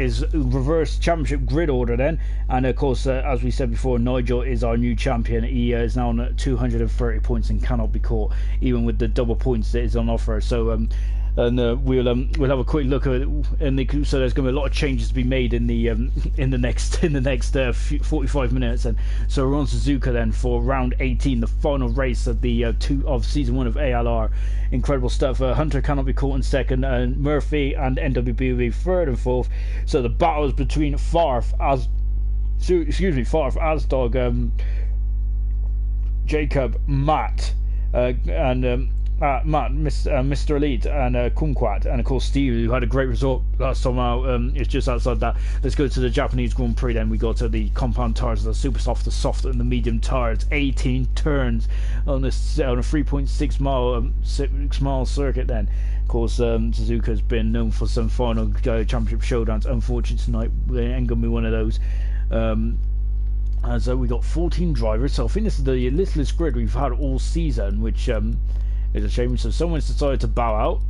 is reverse championship grid order then, and of course, as we said before, Nigel is our new champion. He is now on 230 points and cannot be caught, even with the double points that is on offer. So we'll have a quick look at it, and so there's going to be a lot of changes to be made in the next 45 minutes. And so we're on Suzuka then for round 18, the final race of the of season 1 of ALR. Incredible stuff. Hunter cannot be caught in second, and Murphy and NWB will be third and fourth. So the battle is between Farf, Asdog, Jacob, Matt, and Matt, Mr. Elite, and Kumquat, and of course Steve, who had a great result last time out. It's just outside that. Let's go to the Japanese Grand Prix then. We go to the compound tires, the super soft, the soft, and the medium tires. 18 turns on a 3.6 mile circuit then. Of course, Suzuka has been known for some final championship showdowns. Unfortunately tonight, they ain't going to be one of those. So we got 14 drivers, so I think this is the littlest grid we've had all season, which is a shame. So someone's decided to bow out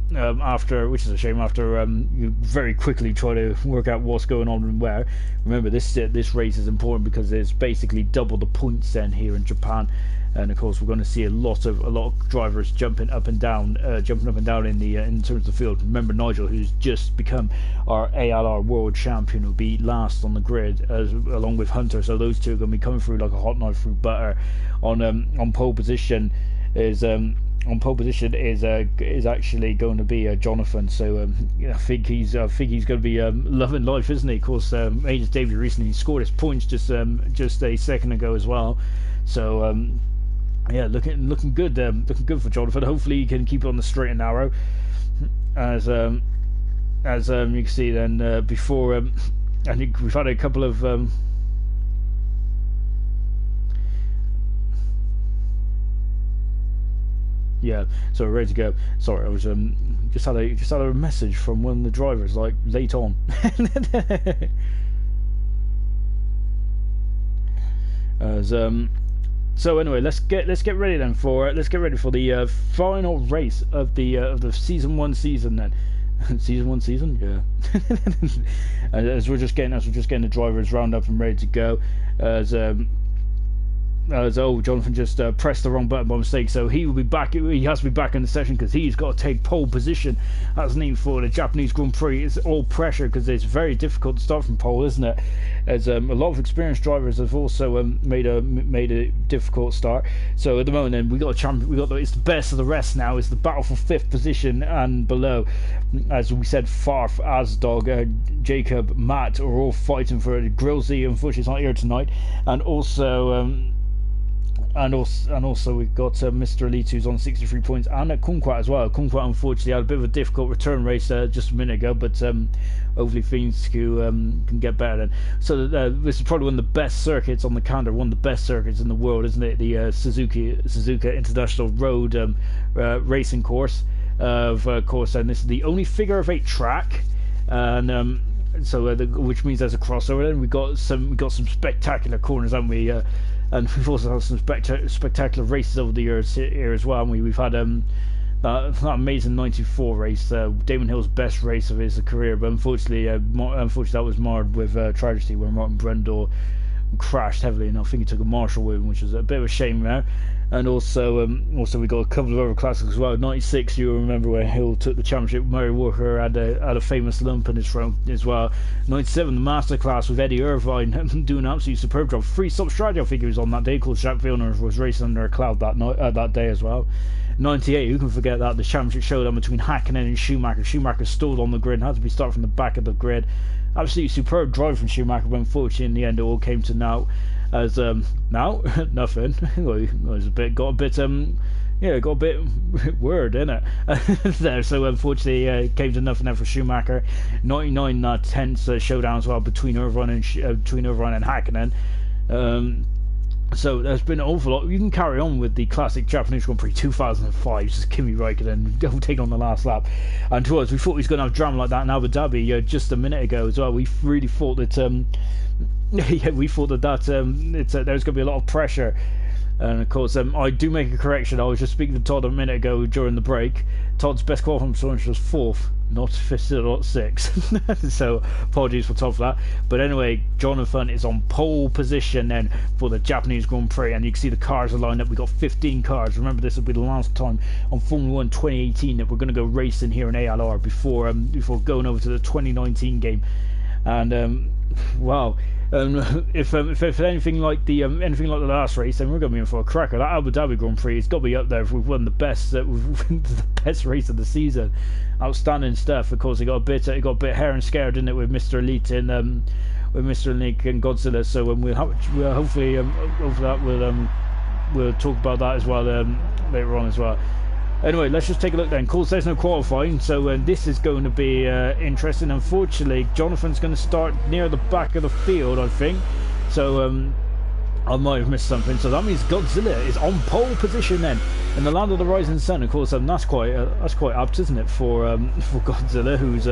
which is a shame, after you very quickly try to work out what's going on and where. Remember, this race is important because it's basically double the points then here in Japan, and of course we're going to see a lot of drivers jumping up and down in terms of the field. Remember, Nigel, who's just become our ALR world champion, will be last on the grid along with Hunter. So those two are going to be coming through like a hot knife through butter. On pole position is actually going to be Jonathan. So I think he's going to be loving life, isn't he? Of course, Agents David recently scored his points just a second ago as well. So yeah, looking good. Looking good for Jonathan. Hopefully he can keep it on the straight and narrow. As you can see, then before I think we've had a couple of yeah, so we're ready to go. Sorry, I was just had a message from one of the drivers, like, late on. So anyway, let's get ready then for the final race of the season 1 season then. Season 1 season, yeah. as we're just getting the drivers round up and ready to go. Jonathan just pressed the wrong button by mistake, so he will be back. He has to be back in the session because he's got to take pole position, hasn't he, for the Japanese Grand Prix. It's all pressure because it's very difficult to start from pole, isn't it? As a lot of experienced drivers have also made a difficult start. So at the moment, then we got a champion. It's the best of the rest now. It's the battle for 5th position and below. As we said, Farf, Asdog, Jacob, Matt are all fighting for it. Grillsy, unfortunately, is not here tonight, and also. And also we've got Mr. Elite, who's on 63 points, and Kumquat as well. Kumquat unfortunately had a bit of a difficult return race just a minute ago, but hopefully things can get better then. So this is probably one of the best circuits on the calendar, one of the best circuits in the world, isn't it? The Suzuka International Road racing course, of course, and this is the only figure of 8 track, and which means there's a crossover. Then we got some spectacular corners, haven't we? And we've also had some spectacular races over the years here as well. We've had that amazing '94 race, Damon Hill's best race of his career, but unfortunately that was marred with tragedy where Martin Brundle crashed heavily, and I think he took a Marshall with him, which was a bit of a shame there. And also we got a couple of other classics as well. '96, you remember where Hill took the championship. Murray Walker had a famous lump in his front as well. '97, the masterclass with Eddie Irvine doing an absolutely superb job. 3-stop strategy, I think he was on that day. Of course, Jack Villeneuve was racing under a cloud that day as well. '98, who can forget that? The championship showdown between Hakkinen and Schumacher. Schumacher stalled on the grid and had to be started from the back of the grid. Absolutely superb drive from Schumacher, but unfortunately in the end it all came to naught. As now nothing. Got a bit word in it there. So unfortunately came to nothing there for Schumacher. '99, tense showdown as well between Irvine and Hakkinen. So there's been an awful lot. You can carry on with the classic Japanese Grand Prix 2005, just Kimi Raikkonen taking on the last lap. And to us, we thought he was going to have drama like that in Abu Dhabi just a minute ago as well. We really thought that there was going to be a lot of pressure. And of course, I do make a correction. I was just speaking to Todd a minute ago during the break. Todd's best qualifying performance was 4th, not 5th, not 6th. So apologies for Todd for that. But anyway, Jonathan is on pole position then for the Japanese Grand Prix, and you can see the cars are lined up. We got 15 cars. Remember, this will be the last time on Formula 1 2018 that we're going to go racing here in ALR before going over to the 2019 game. And wow. If anything like the last race, then we're going to be in for a cracker. That Abu Dhabi Grand Prix has got to be up there if we've won the best race of the season. Outstanding stuff. Of course, it got a bit hair and scared, didn't it, with Mr. Elite and Godzilla. So we'll hopefully we'll talk about that as well later on as well. Anyway, let's just take a look then. Of course, there's no qualifying, so this is going to be interesting. Unfortunately, Jonathan's going to start near the back of the field, I think. So I might have missed something. So that means Godzilla is on pole position then in the land of the rising sun. Of course, that's quite apt, isn't it, for Godzilla, who's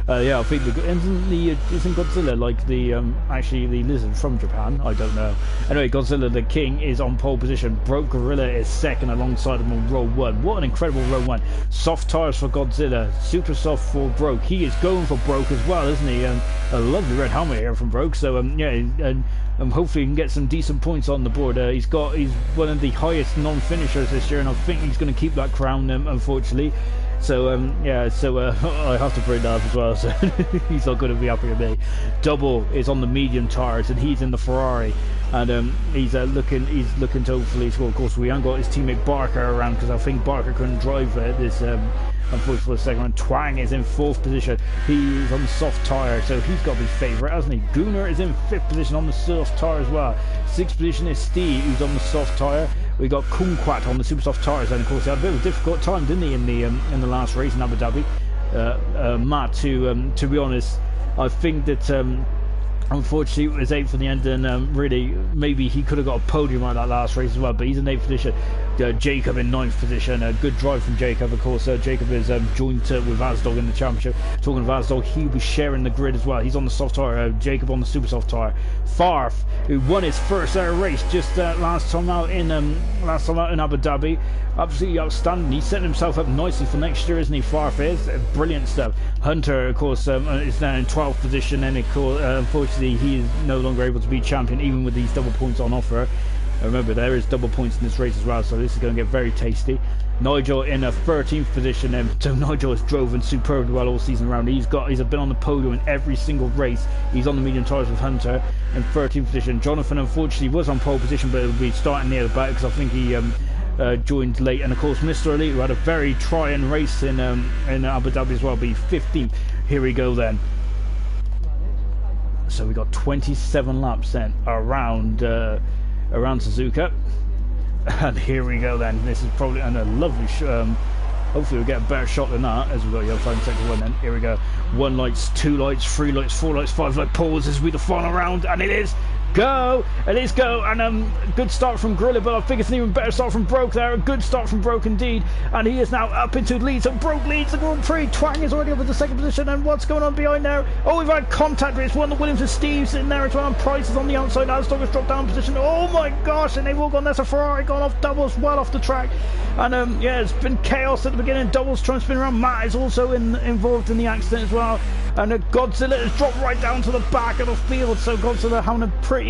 yeah, I think isn't Godzilla like the actually the lizard from Japan? I don't know. Anyway, Godzilla the King is on pole position. Broke Gorilla is second alongside him on row 1. What an incredible row 1. Soft tires for Godzilla, super soft for Broke. He is going for Broke as well, isn't he? A lovely red helmet here from Broke. So yeah, and hopefully he can get some decent points on the board. He's one of the highest non-finishers this year, and I think he's going to keep that crown, unfortunately. So yeah, so I have to bring that up as well. So he's not going to be happy with me. Double is on the medium tires, and he's in the Ferrari, and he's looking to hopefully score. Of course, we haven't got his teammate Barker around because I think Barker couldn't drive this. Unfortunately for the second one. Twang is in 4th position. He's on the soft tyre, so he's got to be favourite, hasn't he? Gunnar is in 5th position on the soft tyre as well. 6th position is Steve, who's on the soft tyre. We got Kumquat on the super soft tyres, and of course he had a bit of a difficult time, didn't he, in the last race in Abu Dhabi. Matt, to be honest, I think that unfortunately it was 8th in the end, and really maybe he could have got a podium on that last race as well, but he's in 8th position. Jacob in 9th position. A good drive from Jacob, of course. Jacob is joined with Azdog in the championship. Talking of Azdog, he was sharing the grid as well. He's on the soft tyre. Jacob on the super soft tyre. Farf, who won his first race just last time out in Abu Dhabi. Absolutely outstanding. He's setting himself up nicely for next year, isn't he? Farf is brilliant stuff. Hunter, of course, is now in 12th position, and unfortunately he is no longer able to be champion, even with these double points on offer. Remember, there is double points in this race as well, so this is going to get very tasty. Nigel in a 13th position, and so Nigel has driven superbly well all season round. He's been on the podium in every single race. He's on the medium tyres with Hunter in 13th position. Jonathan unfortunately was on pole position, but he'll be starting near the back because I think he joined late. And of course, Mr. Elite, who had a very trying race in Abu Dhabi as well, be 15th. Here we go then. So we got 27 laps then around Suzuka, and here we go then. This is probably a lovely hopefully we'll get a better shot than that as we've got yellow flag in sector 1 then. Here we go. 1 lights, 2 lights, 3 lights, 4 lights, 5 light pause. This will be the final round, and it is go! It is go! And good start from Gorilla, but I think it's an even better start from Broke there. A good start from Broke indeed, and he is now up into the lead. So Broke leads the Grand Prix. Twang is already up in the 2nd position, and what's going on behind there? Oh, we've had contact. It's one of the Williams and Steve sitting there as well, and Price is on the outside. Azdog has dropped down position. Oh my gosh, and they've all gone. There's a Ferrari gone off doubles well off the track, and yeah, it's been chaos at the beginning. Doubles trying to spin around. Matt is also involved in the accident as well, and Godzilla has dropped right down to the back of the field. So Godzilla having a pretty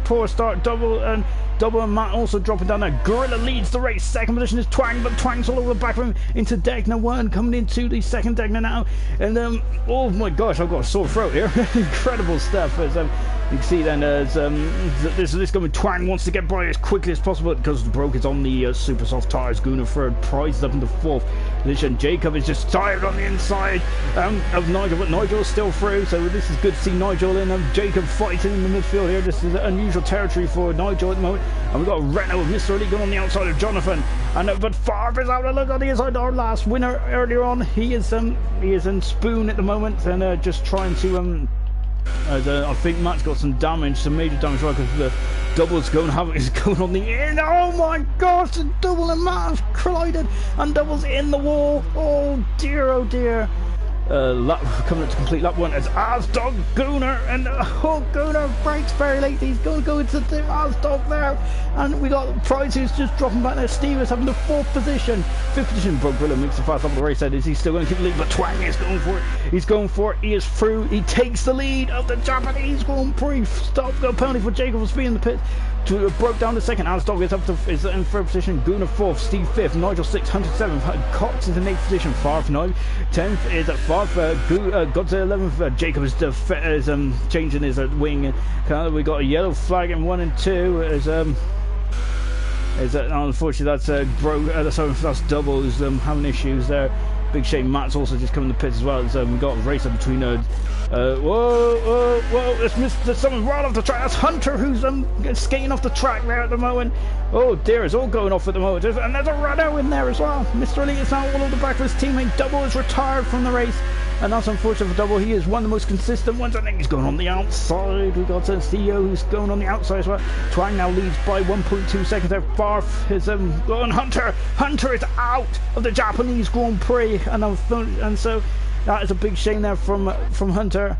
poor start. Double and Matt also dropping down there. Gorilla leads the race. 2nd position is Twang, but Twang's all over the back of him into Degner 1, coming into the 2nd Degner now. And oh my gosh, I've got a sore throat here. Incredible stuff. As you can see then, as this going, Twang wants to get by as quickly as possible because Broke is on the super soft tyres. Gunnar 3rd, Price is up into 4th position. Jacob is just tired on the inside of Nigel, but Nigel is still through, so this is good to see Nigel and Jacob fighting in the midfield here. This is unusual territory for Nigel at the moment. And we've got Renault with Mr. Elite on the outside of Jonathan, and but Favre is out. Look on the inside. Our last winner earlier on, he is in Spoon at the moment, and just trying to I think Matt's got some damage, some major damage, right, because the doubles going on the end. Oh my gosh, the double and Matt have collided, and doubles in the wall. Oh dear, oh dear. coming up to complete lap 1 as Azdog Gunnar, and Gunnar breaks very late. He's going to go into the Azdog there, and we got Price who's just dropping back there. Steve is having the 4th position. 5th position, Broke Gorilla makes the fast up the race. Is he still going to keep the lead? But Twang is going for it. He's going for it. He is through. He takes the lead of the Japanese Grand Prix. Stop, go penalty for Jacob for speed in the pit. Broke down the 2nd. Azdog is in 3rd position. Gunnar 4th. Steve 5th. Nigel 6th. 107th. Cox is in 8th position. Favre 9th. 10th is at Favre. Godzilla 11th. Jacob is changing his wing. We got a yellow flag in 1 and 2. Unfortunately that's Double who's having issues there. Big shame. Matt's also just coming to the pits as well. We've got a race up between whoa, it's Mr. Someone right off the track. That's Hunter who's skating off the track there at the moment. Oh dear, it's all going off at the moment. And there's a Rado in there as well. Mr. Elite is now all over the back of his teammate. Double is retired from the race. And that's unfortunate for Double. He is one of the most consistent ones. I think he's going on the outside. We've got CEO who's going on the outside as well. Twang now leads by 1.2 seconds there. Barf is going. Hunter is out of the Japanese Grand Prix. And so that is a big shame there from Hunter.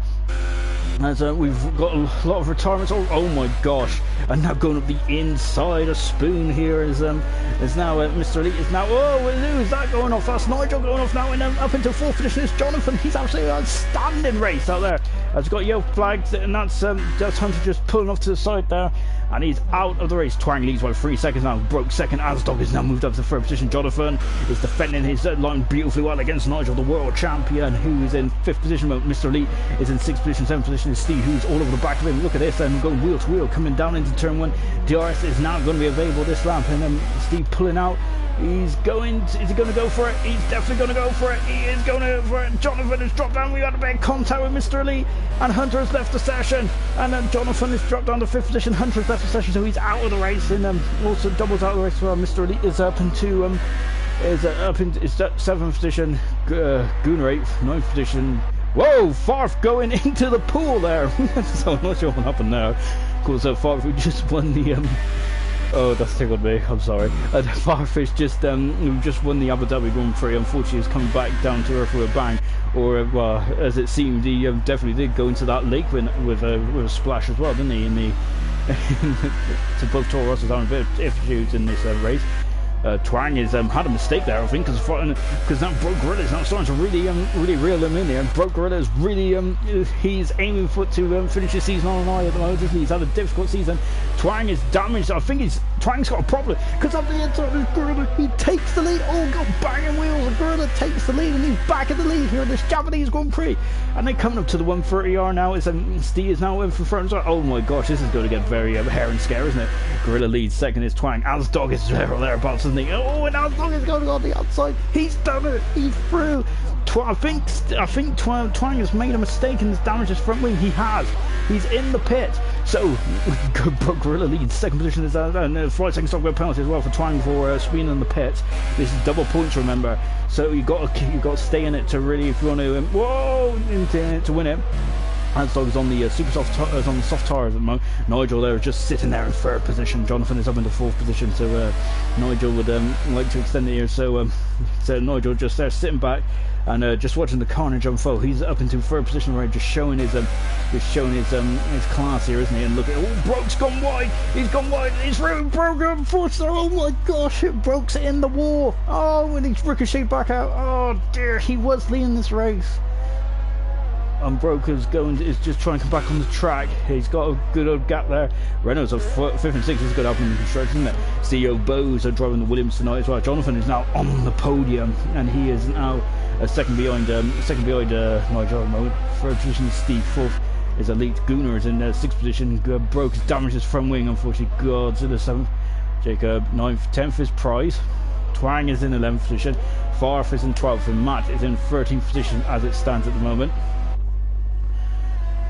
As we've got a lot of retirements. Oh my gosh! And now going up the inside, a spoon here is now Mr. Elite is now. Who's that going off? That's Nigel going off now, and up into 4th position is Jonathan. He's absolutely outstanding race out there. Has got yellow flags, and that's Hunter just pulling off to the side there, and he's out of the race. Twang leads by 3 seconds now. Broke 2nd. Azdog is now moved up to 3rd position. Jonathan is defending his line beautifully well against Nigel, the world champion, who is in 5th position. Mr. Elite is in 6th position. 7th position is Steve, who's all over the back of him. Look at this, and going wheel to wheel, coming down into turn 1. DRS is now going to be available this lap, and Steve pulling out. Is he going to go for it? He's definitely going to go for it. He is going to go for it. Jonathan has dropped down. We had a bit of contact with Mr. Elite, and Hunter has left the session. And then Jonathan has dropped down to 5th position. Hunter has left the session, so he's out of the race. And also Double's out of the race as well. Mr. Elite is up into 7th position. Gunnar 8th, 9th position. Whoa, Farf going into the pool there. So I'm not sure what happened there. Of course, Farf just won the oh, that's tickled me. I'm sorry. Farfish just won the Abu Dhabi Grand Prix. Unfortunately, he's coming back down to earth with a bang. Or, well, as it seemed, he definitely did go into that lake with a splash as well, didn't he? So both Toro Rossos having a bit of issues in this race. Twang has had a mistake there, I think, because now Broke Gorilla is now starting to really reel him in here. Broke Gorilla is really he's aiming to finish his season on an eye at the moment. He's had a difficult season. Twang is damaged. I think Twang's got a problem because of the inside of Gorilla. He takes the lead. Oh, got banging wheels. And Gorilla takes the lead, and he's back in the lead here in this Japanese Grand Prix. And then coming up to the 130R now is Steve is now in for front. Oh my gosh, this is going to get very hair and scare, isn't it? Gorilla leads. 2nd is Twang. Azdog is thereabouts. Oh, and Azdog is going on the outside. He's done it. He's through. I think Twang has made a mistake and has damaged his front wing. He has. He's in the pit. So Gorilla leads. 2nd position is and flight second stop with penalty as well for Twang for speeding in the pit. This is double points, remember. So you got to stay in it to really, if you want to to win it. Azdog is on the on the soft tires at the moment. Nigel there is just sitting there in 3rd position. Jonathan is up into 4th position. So Nigel would like to extend it here. So Nigel just there sitting back and just watching the carnage unfold. He's up into 3rd position right, just showing his class here, isn't he? And look at Broke's gone wide. He's gone wide. He's really broken. Oh my gosh! It Broke's in the wall. Oh, and he's ricocheted back out. Oh dear, he was leading this race. And Broke is just trying to come back on the track. He's got a good old gap there. Renault's a 5th and 6th. He's got up in the construction, isn't it? CEO Bose are driving the Williams tonight as well. Jonathan is now on the podium, and he is now second behind Nigel at the moment. 3rd position is Steve. 4th is Elite. Gunnar is in 6th position. Broke has damaged his front wing, unfortunately. Godzilla 7th. Jacob 9th. 10th is Prize. Twang is in 11th position. Farf is in 12th, and Matt is in 13th position as it stands at the moment.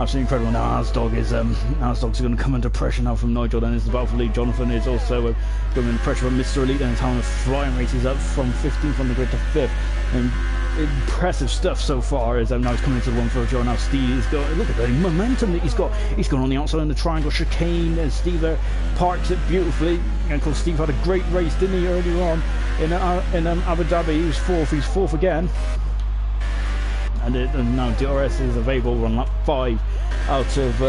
Absolutely incredible. Now Azdog's going to come under pressure now from Nigel. Then is the battle for lead. Jonathan is also coming under pressure from Mr. Elite, and it's having a flying race. He's up from 15th on the grid to 5th. And impressive stuff so far. As now he's coming into the 130. Now Steve is going. Look at the momentum that he's got. He's gone on the outside in the triangle chicane, and Steve there parks it beautifully. And of course, Steve had a great race, didn't he, earlier on in Abu Dhabi? He was 4th. He's 4th again. and now DRS is available. We're on lap 5 out of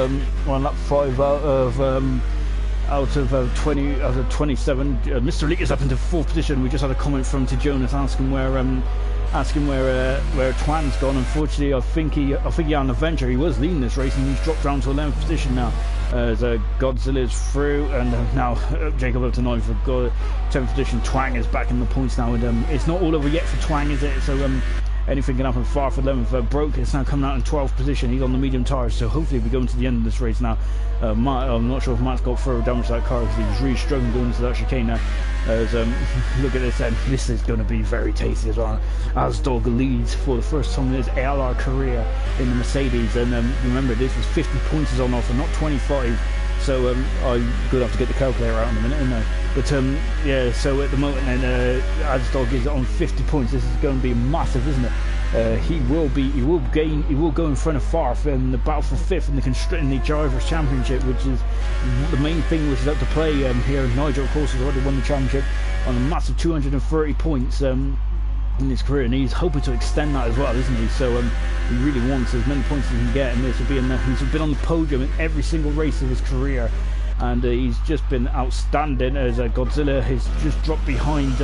out of 20 out of 27. Mr. Elite is up into 4th position. We just had a comment from to Jonas asking where Twang's gone. Unfortunately, I think he had an adventure. He was leading this race and he's dropped down to 11th position now. As Godzilla is through, and now Jacob up to 9th for 10th position. Twang is back in the points now, and it's not all over yet for Twang, is it? So anything can happen. Far for 11th. Broke is now coming out in 12th position. He's on the medium tyres, so hopefully we go into the end of this race now. Matt, I'm not sure if Matt's got further damage to that car because he was really struggling going into that chicane now. As look at this, and this is going to be very tasty as well. Asdog leads for the first time in his ALR career in the Mercedes, and remember this was 50 points on offer, not 25. So I'm going to have to get the calculator out in a minute, isn't I? But yeah, so at the moment then Asdog is on 50 points. This is going to be massive, isn't it? He will go in front of Farf in the battle for 5th in the Drivers' Championship, which is the main thing which is up to play here. Nigel, of course, has already won the championship on a massive 230 points in his career, and he's hoping to extend that as well, isn't he? So he really wants as many points as he can get, and this will be he's been on the podium in every single race of his career, and he's just been outstanding. As Godzilla has just dropped behind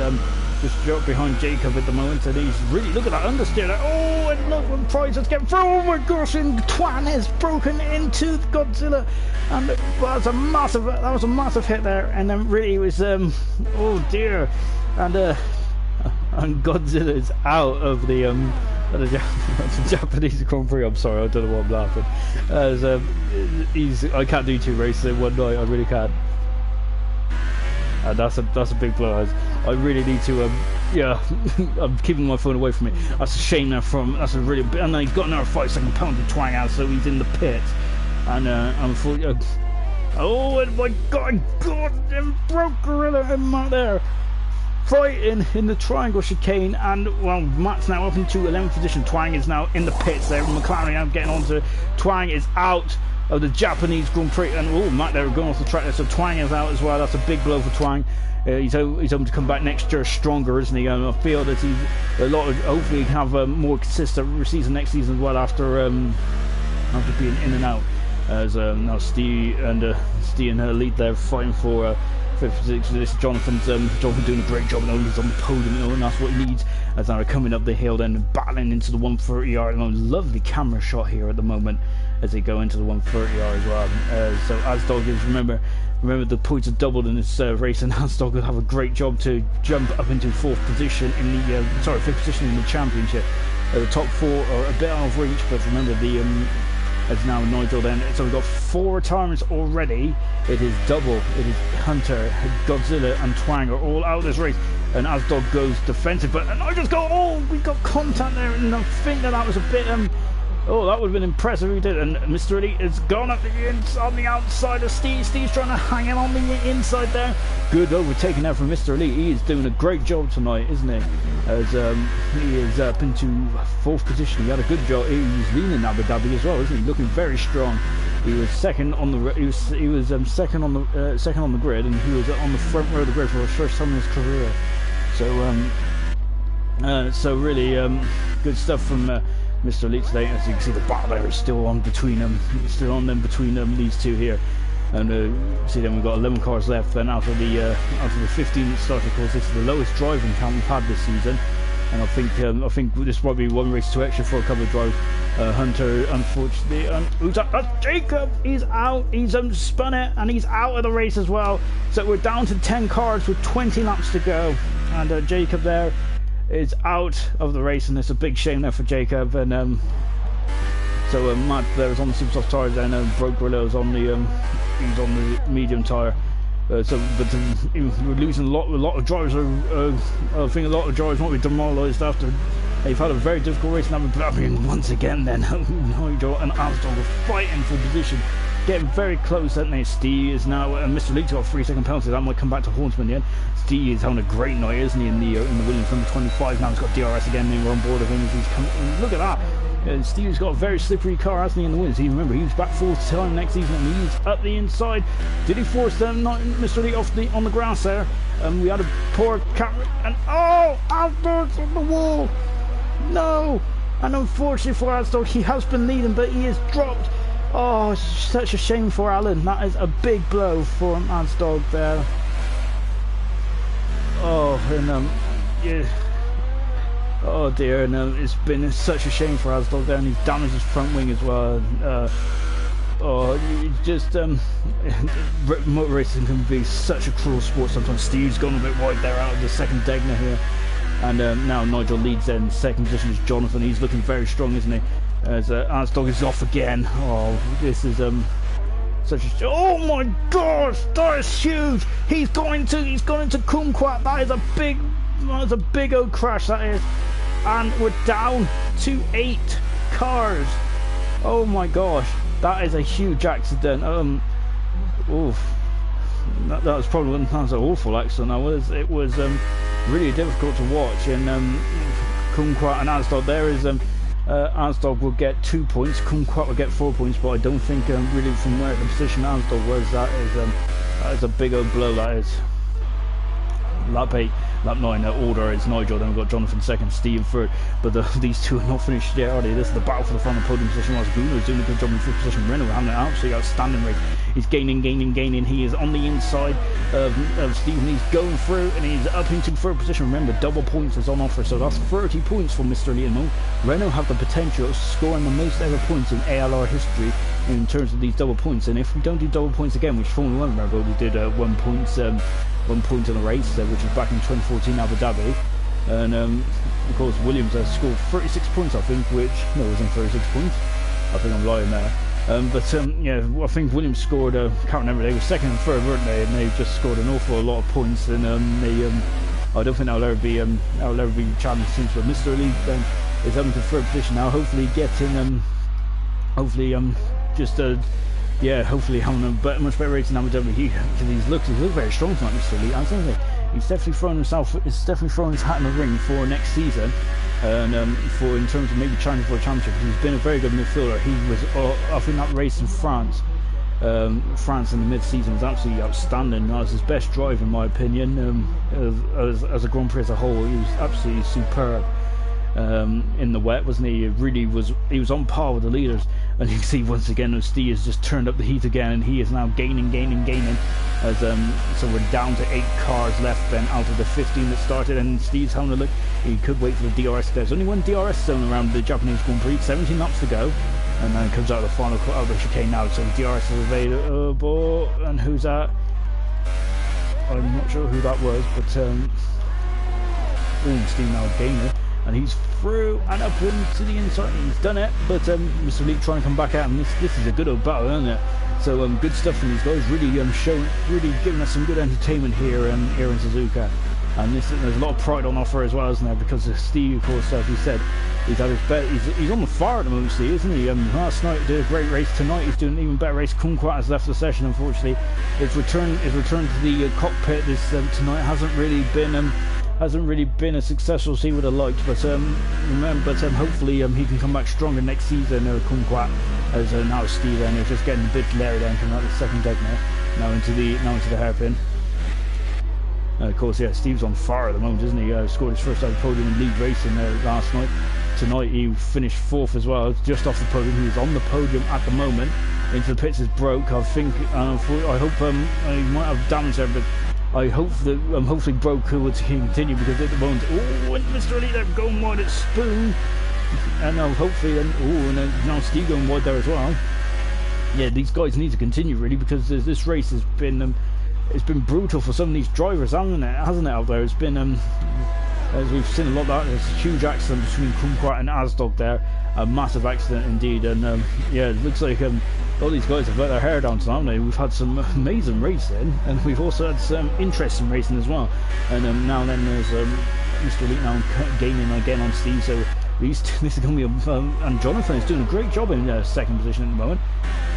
Jacob at the moment, and he's really, look at that understeer there. Oh, and look when Price is getting through. Oh my gosh, and Twan has broken into Godzilla, and that was a massive hit there, and then really it was oh dear, and Godzilla is out of the Japanese Grand Prix. I'm sorry, I don't know why I'm laughing. As I can't do 2 races in one night. I really can't. And that's a big blow. I really need to yeah. I'm keeping my phone away from me. That's a shame there that's a really big, and then he's got another 5-second penalty to Twang out, so he's in the pit, and unfortunately oh, and my god, and broke Gorilla and Matt there fighting in the triangle chicane, and well, Matt's now up into 11th position. Twang is now in the pits there. McLaren now getting onto. Twang is out of the Japanese Grand Prix, and oh, Matt there going off the track there, so Twang is out as well. That's a big blow for Twang. He's hoping to come back next year stronger, isn't he? I feel that he's hopefully have a more consistent season next season as well after being in and out. As now Steve and her lead there fighting for 5th position. This is Jonathan doing a great job, and he's on the podium, and that's what he needs. As now they're coming up the hill, then battling into the 130R. And lovely camera shot here at the moment as they go into the 130R as well. So Asdog is remember the points are doubled in this race, and Asdog will have a great job to jump up into 4th position in the 5th position in the championship. The top 4 are a bit out of reach, but remember the as now Nigel then, so we've got 4 retirements already. It is double. It is Hunter, Godzilla and Twang are all out of this race, and Asdog goes defensive, but Nigel's go, oh, we got contact there, and I think that was a bit oh, that would have been impressive if he did. And Mr. Elite has gone up on the outside of Steve. Steve's trying to hang him on the inside there. Good overtaking there from Mr. Elite. He is doing a great job tonight, isn't he? As he is up into 4th position. He had a good job. He was leading Abu Dhabi as well, isn't he? Looking very strong. He was second on the second on the grid, and he was on the front row of the grid for the first time in his career. So really good stuff from Mr. Elite today. As you can see, the battle there is still on between them, these two here. And see, then we've got 11 cars left. Then out of the 15 that started, of course, this is the lowest driving count we've had this season. And I think this might be 1 race too extra for a couple of drives. Hunter, unfortunately, who's up? That's Jacob. He's out. He's spun it, and he's out of the race as well. So we're down to 10 cars with 20 laps to go, and Jacob there is out of the race, and it's a big shame there for Jacob. And so Matt there is on the super soft tyres, and Broke Gorilla is on the he's on the medium tyre. We're losing a lot of drivers. I think a lot of drivers might be demoralised after they've had a very difficult race. And I'm once again then Nigel and Asdog are fighting for position, getting very close, aren't they? Steve is now, Mr. Leeds got a 3-second penalty. That might come back to haunt him in the end. Steve is having a great night, isn't he, in the Williams number 25. Now he's got DRS again, and we're on board with him as he's coming. Look at that. Steve's got a very slippery car, hasn't he, in the wins? Remember, he was back 4th time next season, and he's up the inside. Did he force them, Mr. Lee, on the grass there? We had a poor camera, and oh, Albert's on the wall. No, And unfortunately for Asdog, he has been leading, but he is dropped. Oh, such a shame for Alan. That is a big blow for Asdog there. Oh, and yeah. Oh dear, and it's been such a shame for Asdog there, and he's damaged his front wing as well. Oh, just motor racing can be such a cruel sport sometimes. Steve's gone a bit wide there out of the second Degner here, and now Nigel leads in second position is Jonathan. He's looking very strong, isn't he? As Asdog is off again. Oh, this is such a... Oh my gosh, that is huge. He's gone into Kumquat. That is a big old crash, that is. And we're down to 8 cars. Oh my gosh, that is a huge accident. Oof. That was probably an awful accident. It was really difficult to watch. And Kumquat and Asdog, there is Asdog will get 2 points, Kumquat will get 4 points, but I don't think really from where the position Asdog was, that is a big old blow. That is. Lap 8, lap 9 order is Nigel, then we've got Jonathan second, Steve third, but these two are not finished yet, are they? This is the battle for the final podium position, whilst Bruno is doing a good job in fifth position. Renault having an absolutely outstanding race. He's gaining. He is on the inside of Steve, and he's going through, and he's up into third position. Remember, double points is on offer, so that's 30 points for Mr. Elite Mo. Renault have the potential of scoring the most ever points in ALR history in terms of these double points, and if we don't do double points again, which Formula 1 remember we did 1 point in the race, which was back in 2014 Abu Dhabi, and of course Williams has scored 36 points, I think, which no, it wasn't 36 points. I think I'm lying there. Yeah, I think Williams scored. Can't remember. They were second and third, weren't they? And they just scored an awful lot of points, and I don't think that'll ever be challenged since. But Mr. Elite is up into third position now. Hopefully getting yeah, hopefully having a much better race than Abu Dhabi. He's looked very strong for Mr. Elite. I think he's definitely thrown his hat in the ring for next season, and in terms of maybe challenging for a championship. He's been a very good midfielder. He was I think that race in France in the mid-season was absolutely outstanding. That was his best drive in my opinion. As a Grand Prix as a whole, he was absolutely superb. In the wet, wasn't he? He was on par with the leaders, and you can see once again Steve has just turned up the heat again, and he is now gaining as so we're down to 8 cars left then out of the 15 that started, and Steve's having a look. He could wait for the DRS. There's only one DRS zone around the Japanese Grand Prix, 17 laps to go, and then it comes out of the final out of the chicane now, so the DRS is available. And who's that? I'm not sure who that was, but Steve now gaining, and he's through and up into the inside. He's done it, but Mr. Elite trying to come back out, and this is a good old battle, isn't it? So good stuff from these guys. Really giving us some good entertainment here in Suzuka, and there's a lot of pride on offer as well, isn't there? Because Steve, of course, as he said, he's had his bet. He's on the fire at the moment, Steve, isn't he? Last night he did a great race. Tonight he's doing an even better race. Kumquat has left the session, unfortunately. His return to the cockpit this tonight hasn't really been as successful as he would have liked, but hopefully he can come back stronger next season. Kumquat, as now Steve, and he's just getting a bit leery then coming out the second deck now into the hairpin. Of course, yeah, Steve's on fire at the moment, isn't he? Scored his first ever podium in league racing last night. Tonight he finished 4th as well, just off the podium. He was on the podium at the moment. Into the pits is broke. I think. I hope he might have damage there, but I hope that hopefully Broke will continue, because at the moment, and Mr. Elite they're going wide at Spoon, and hopefully then, and then now Steve going wide there as well. Yeah, these guys need to continue really, because this race has been it's been brutal for some of these drivers, hasn't it out there? It's been as we've seen a lot of that. There's a huge accident between Kumquat and Asdog there, a massive accident indeed, and yeah, it looks like all these guys have let their hair down tonight, haven't they? We've had some amazing racing, and we've also had some interesting racing as well. And now then there's Mr. Elite now gaining again on Steve, so this is going to be and Jonathan is doing a great job in second position at the moment.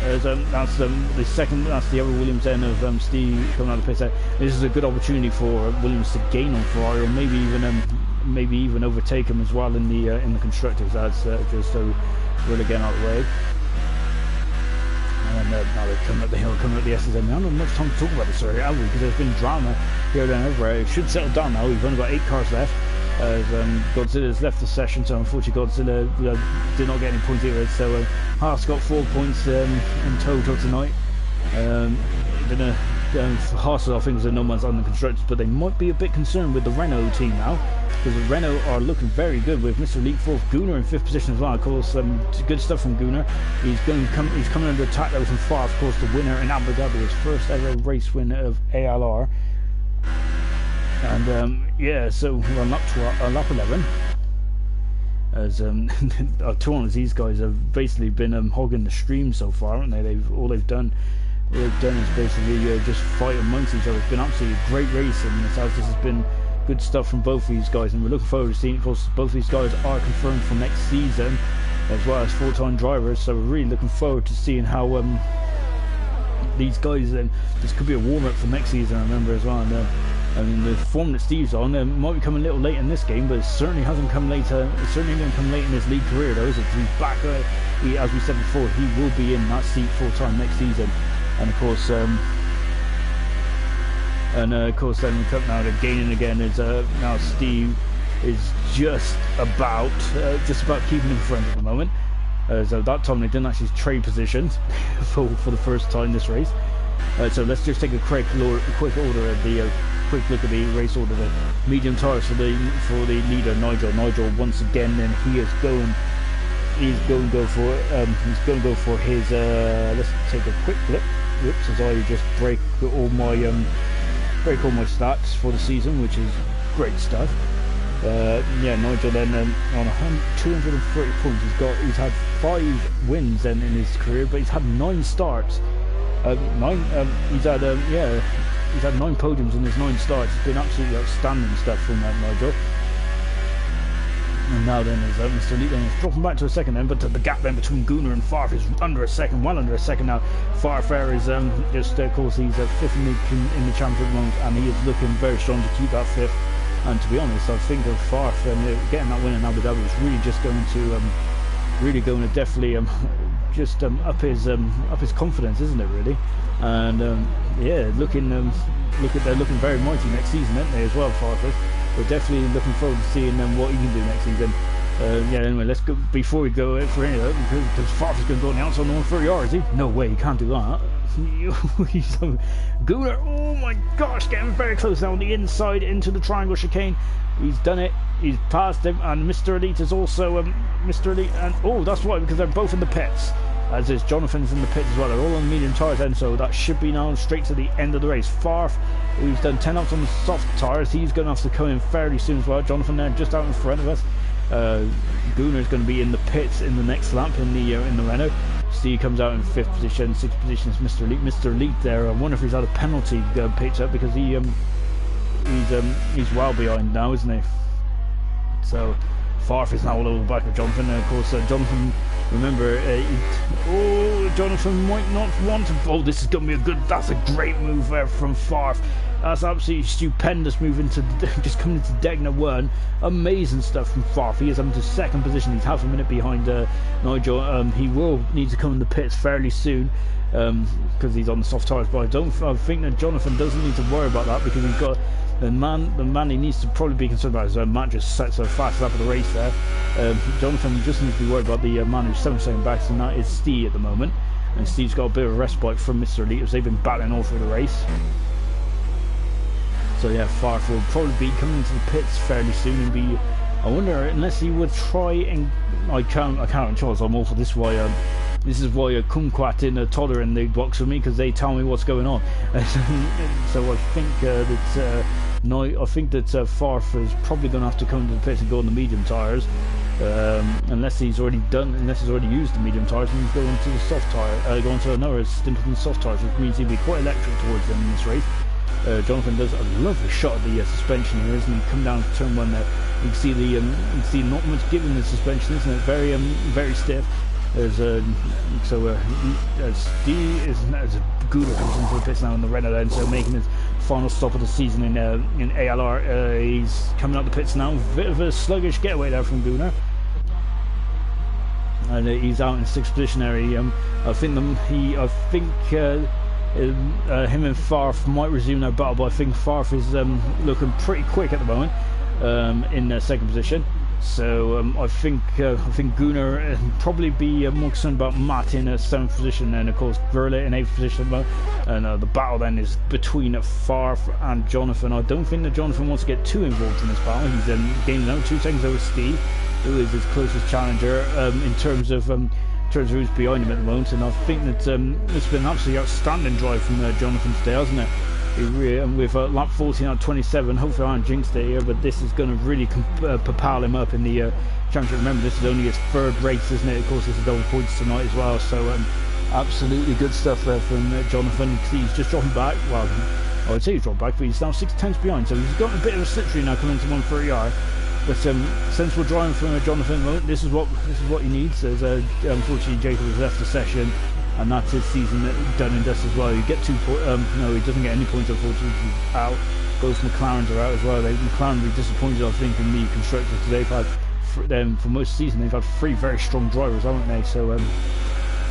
That's the other Williams then of Steve coming out of the pit. This is a good opportunity for Williams to gain on Ferrari, or maybe even overtake him as well in the constructors. That's just so really getting out of the way. And now they're coming up the hill, coming up the SSM. I don't have much time to talk about this already, have we? Because there's been drama here and everywhere. It should settle down now. We've only got 8 cars left. as Godzilla's left the session, so unfortunately Godzilla did not get any points either. So Haas got 4 points in total tonight. Haas, I think, was the no one's under constructors, but they might be a bit concerned with the Renault team now, because Renault are looking very good with Mr. Elite 4th, Gunnar in 5th position as well. Of course, good stuff from Gunnar. He's coming under attack though from far. Of course, the winner in Abu Dhabi, his first ever race win of ALR. And yeah, so we're on lap 11. As to be honest, these guys have basically been hogging the stream so far, haven't they? All they've done is basically just fight amongst each other. It's been absolutely a great race, and this has been good stuff from both of these guys, and we're looking forward to seeing. Of course, both of these guys are confirmed for next season, as well as full-time drivers. So we're really looking forward to seeing how these guys. This could be a warm-up for next season, I remember as well. And I mean, the form that Steve's on might be coming a little late in this game, but it certainly hasn't come late. It's certainly going to come late in his league career, though, is it? He's back. As we said before, he will be in that seat full-time next season. And of course, then we come now to gaining again. Is now Steve is just about keeping him friends at the moment. So that time they didn't actually trade positions for the first time this race. So let's just take a quick look at the race order. The medium tires for the leader Nigel. Nigel once again, then he's going to go for his. Let's take a quick look. Whoops! As I just break all my stats for the season, which is great stuff. Yeah, Nigel then on 230 points. He's had 5 wins then in his career, but he's had 9 starts. He's had 9 podiums in his 9 starts. It's been absolutely outstanding stuff from Nigel. And now then is Mr. Elite then is dropping back to a second then, but the gap then between Gunnar and Farf is well under a second now. Farfair is of course he's 5th in the championship at the moment, and he is looking very strong to keep that 5th. And to be honest, I think of Farf getting that win in Abu Dhabi is really just going to definitely up his confidence, isn't it, really? And yeah, they're looking very mighty next season, aren't they, as well, Farfus? We're definitely looking forward to seeing what he can do next season. Yeah, anyway, let's go before we go for any of that, because Farf is going to go on the outside on the 130R, is he? No way, he can't do that. Gunnar, oh my gosh, getting very close now on the inside into the triangle chicane. He's done it. He's passed him, and Mr. Elite is also Mr. Elite, and oh, that's right, because they're both in the pits. As is Jonathan's in the pits as well. They're all on the medium tyres then, so that should be now straight to the end of the race. Farf, who's done 10 laps on the soft tyres, he's going to have to come in fairly soon as well. Jonathan there just out in front of us. Gunnar is going to be in the pits in the next lap in the Renault. Steve comes out in 5th position. 6th position is Mr. Elite. Mr. Elite there, I wonder if he's had a penalty picked up, because he's well behind now, isn't he? So Farf is now all over the back of Jonathan, and of course Jonathan, remember, Jonathan might not want to. Oh, this is going to be that's a great move there from Farf. That's absolutely stupendous move just coming into Degner 1. Amazing stuff from Farf. He is up into 2nd position. He's half a minute behind Nigel. He will need to come in the pits fairly soon, because he's on the soft tyres. But I think that Jonathan doesn't need to worry about that, because he's got the man he needs to probably be concerned about is Matt just set so fast up at the race there. Jonathan just needs to be worried about the man who's 7 seconds back, and that is Steve at the moment. And Steve's got a bit of a respite from Mr. Elite, as they've been battling all through the race. So yeah, Farf will probably be coming into the pits fairly soon, and be. I wonder, unless he would try and I can't Charles. I'm all for this. This is why Kumquat and Toller in the box with me, because they tell me what's going on. So I think that Farf is probably going to have to come to the pits and go on the medium tyres, unless he's already used the medium tyres, and he's going to the soft tyre, going to another stint on the soft tyres, which means he'll be quite electric towards them in this race. Jonathan does a lovely shot at the suspension here, isn't he? Come down to turn 1 there. You can see not much given the suspension, isn't it? Very stiff. There's Steve is as Gunnar comes into the pits now in the Renault then, so making his final stop of the season in ALR. He's coming out the pits now. Bit of a sluggish getaway there from Gunnar. And he's out in 6th position there. I think him and Farf might resume their battle, but I think Farf is looking pretty quick at the moment. in second position. So I think Gunnar probably be more concerned about Matt in 7th position, and of course Gorilla in 8th position. And the battle then is between Farf and Jonathan. I don't think that Jonathan wants to get too involved in this battle. He's gaining out 2 seconds over Steve, who is his closest challenger in terms of who's behind him at the moment. And I think that it's been an absolutely outstanding drive from Jonathan today, hasn't it? With lap 14 out of 27, hopefully I haven't jinxed it here, but this is going to really propel him up in the championship. Remember, this is only his 3rd race, isn't it? Of course, this is double points tonight as well, so absolutely good stuff there from Jonathan. He's just dropping back. Well, I would say he's dropped back, but he's now 6 tenths behind, so he's got a bit of a slipstream now coming into 130R. But since we're driving from Jonathan, this is what he needs. As unfortunately Jacob has left the session, and that's his season done and dust as well. You get 2 points. No, he doesn't get any points, unfortunately. He's out. Both McLarens are out as well. McLaren will be disappointed, I think, in the constructors, because they've had, for most of the season, they've had 3 very strong drivers, haven't they? So,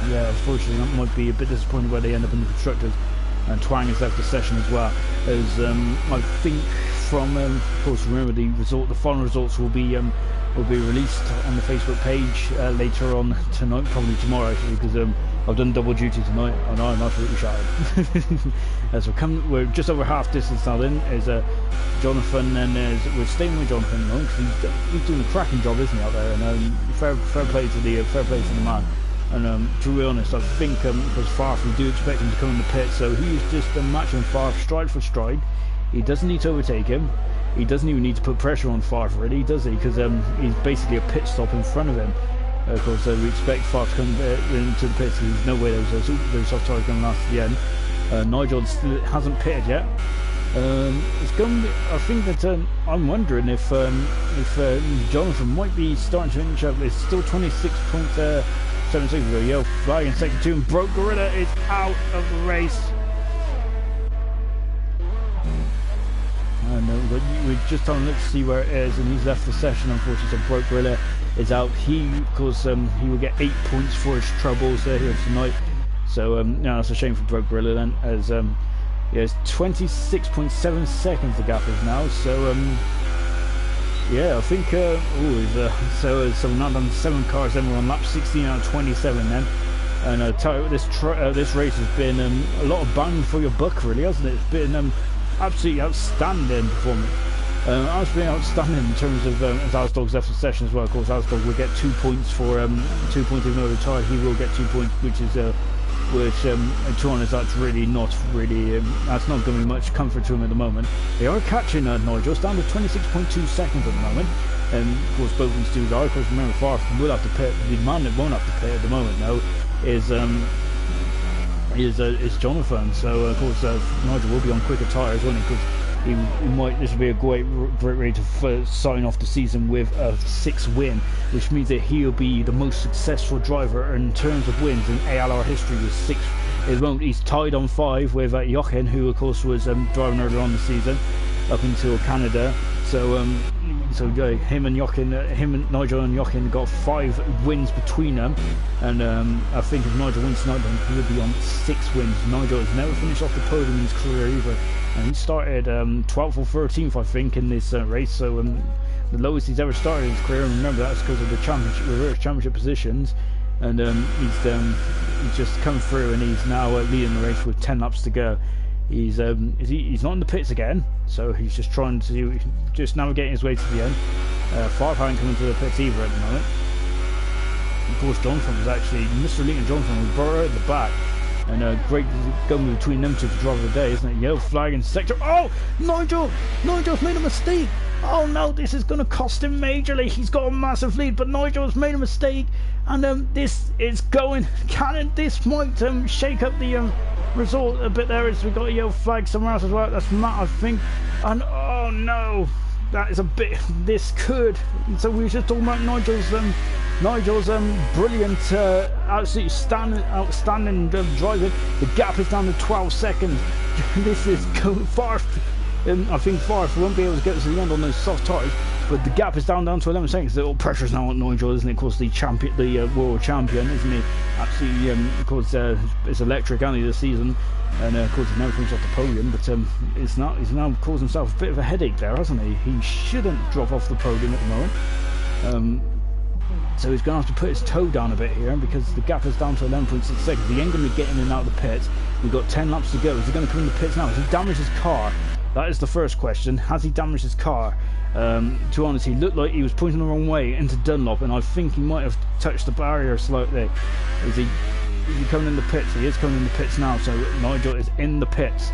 yeah, unfortunately, that might be a bit disappointing where they end up in the constructors. And Twang has left the session as well. As I think from, of course, remember the final results will be released on the Facebook page later on tonight, probably tomorrow actually, because I've done double duty tonight and I'm absolutely shattered. As we're just over half distance now. Then is Jonathan, and we're staying with Jonathan at the moment because he's doing a cracking job, isn't he, out there? And fair play to the man. And to be honest, I think because Farf, we do expect him to come in the pit, so he's just matching Farf stride for stride. He doesn't need to overtake him. He doesn't even need to put pressure on Farf, really, does he? Because he's basically a pit stop in front of him. Of course, we expect Farf to come into the pits. There's no way those soft tires are going to last to the end. Nigel still hasn't pitted yet. It's going to be, I think that I'm wondering if Jonathan might be starting to inch up. It's still 26.76 ago. Yo, flying in second 2, and Broke Gorilla is out of the race. And we're just on a look to see where it is, and he's left the session, unfortunately. So Broke Gorilla is out. He, of course, he will get 8 points for his troubles here tonight. So no, that's a shame for Broke Gorilla then, as yeah, it's 26.7 seconds the gap is now. So yeah, I think so we're now done 7 cars, then we're on lap 16 out of 27 then. And I tell you, this race has been a lot of bang for your buck, really, hasn't it? It's been absolutely outstanding performance. Absolutely outstanding in terms of as Alistair's left the session as well. Of course, Alistair will get 2 points for 2 points even though retired. He will get 2 points, which is to be honest, that's really not that's not going to be much comfort to him at the moment. They are catching Nigel. It's down to 26.2 seconds at the moment. And of course, both these dudes are. Of course, remember, Farf will have to pit. The man that won't have to pit at the moment, though, is Jonathan. So of course Nigel will be on quicker tyres, won't he? Because he might. This will be a great way to sign off the season with a 6th win, which means that he'll be the most successful driver in terms of wins in ALR history with 6. At the moment, he's tied on 5 with Jochen, who of course was driving earlier on the season up until Canada. So him and Nigel and Jochen got 5 wins between them, and I think if Nigel wins tonight, then he'll be on 6 wins. Nigel has never finished off the podium in his career either, and he started 12th or 13th, I think, in this race. So the lowest he's ever started in his career. And remember, that's because of the reverse championship positions. And he's just come through, and he's now leading the race with 10 laps to go. He's not in the pits again, so he's just trying to navigating his way to the end. Farf hasn't come into the pits either at the moment. Of course, Jonathan was actually Mr. Elite and Jonathan was brought out at the back, and great going between them two for driver of the day, isn't it? Yellow flag in sector. Oh, Nigel's made a mistake. Oh no, this is going to cost him majorly. He's got a massive lead, but Nigel's made a mistake, and this is going. This might shake up the result a bit there, as we got a yellow flag somewhere else as well. That's Matt, I think. And oh no, that is a bit. This could. So we were just talking about Nigel's brilliant, absolutely outstanding driving. The gap is down to 12 seconds. This is going far. I think Farf won't be able to get to the end on those soft tyres. but the gap is down to 11 seconds. The pressure's now on Nigel, isn't it? Of course, the champion, the world champion, isn't he? Absolutely, of course, it's electric, only this season, and of course he never finished off the podium. But he's now caused himself a bit of a headache there, hasn't he? He shouldn't drop off the podium at the moment. So he's going to have to put his toe down a bit here, because the gap is down to 11.6 seconds. He ain't going to be getting in and out of the pits. We've got 10 laps to go. Is he going to come in the pits now? Has he damaged his car? That is the first question. Has he damaged his car? To be honest, he looked like he was pointing the wrong way into Dunlop, and I think he might have touched the barrier slightly. Is he coming in the pits? He is coming in the pits now, so Nigel is in the pits.